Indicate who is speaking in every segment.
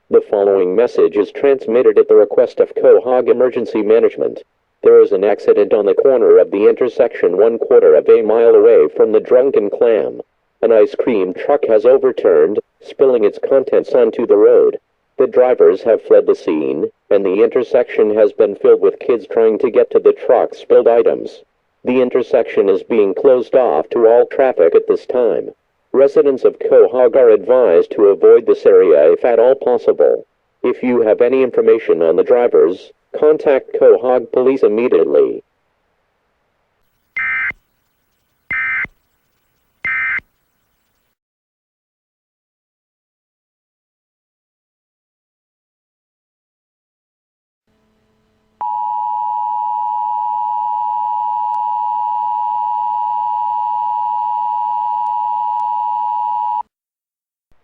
Speaker 1: The following message is transmitted at the request of Quahog Emergency Management. There is an accident on the corner of the intersection 1/4 of a mile away from the Drunken Clam. An ice cream truck has overturned, spilling its contents onto the road. The drivers have fled the scene, and the intersection has been filled with kids trying to get to the truck's spilled items. The intersection is being closed off to all traffic at this time. Residents of Quahog are advised to avoid this area if at all possible. If you have any information on the drivers, contact Quahog Police immediately.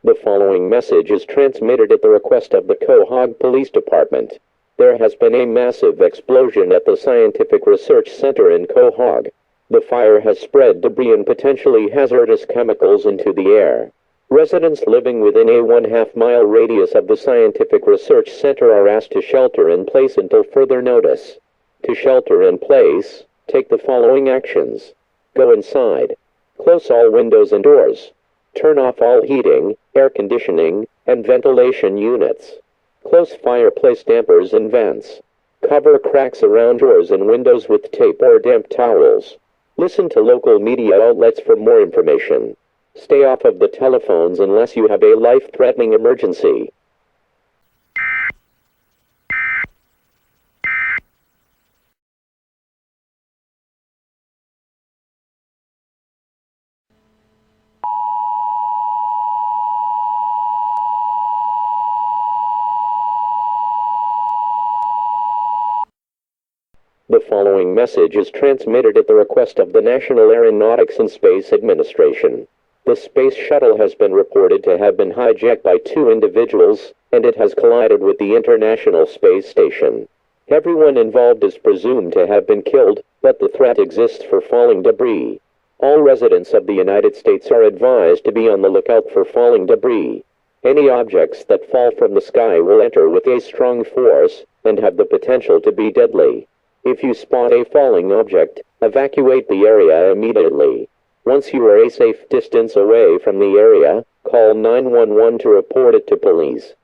Speaker 1: The following message is transmitted at the request of the Quahog Police Department. There has been a massive explosion at the Scientific Research Center in Quahog. The fire has spread debris and potentially hazardous chemicals into the air. Residents living within a 1/2 mile radius of the Scientific Research Center are asked to shelter in place until further notice. To shelter in place, take the following actions. Go inside. Close all windows and doors. Turn off all heating, air conditioning, and ventilation units. Close fireplace dampers and vents. Cover cracks around doors and windows with tape or damp towels. Listen to local media outlets for more information. Stay off of the telephones unless you have a life-threatening emergency. The following message is transmitted at the request of the National Aeronautics and Space Administration. The space shuttle has been reported to have been hijacked by 2 individuals, and it has collided with the International Space Station. Everyone involved is presumed to have been killed, but the threat exists for falling debris. All residents of the United States are advised to be on the lookout for falling debris. Any objects that fall from the sky will enter with a strong force, and have the potential to be deadly. If you spot a falling object, evacuate the area immediately. Once you are a safe distance away from the area, call 911 to report it to police.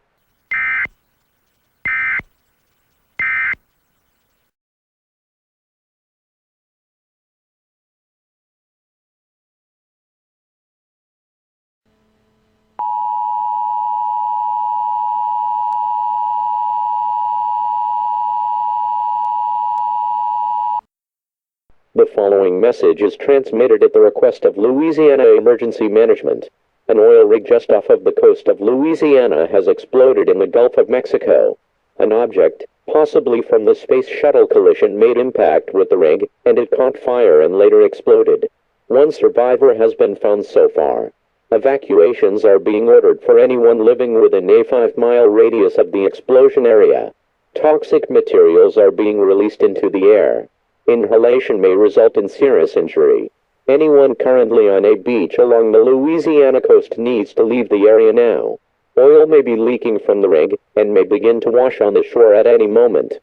Speaker 1: The following message is transmitted at the request of Louisiana Emergency Management. An oil rig just off of the coast of Louisiana has exploded in the Gulf of Mexico. An object, possibly from the space shuttle collision, made impact with the rig, and it caught fire and later exploded. 1 survivor has been found so far. Evacuations are being ordered for anyone living within a 5-mile radius of the explosion area. Toxic materials are being released into the air. Inhalation may result in serious injury. Anyone currently on a beach along the Louisiana coast needs to leave the area now. Oil may be leaking from the rig, and may begin to wash on the shore at any moment.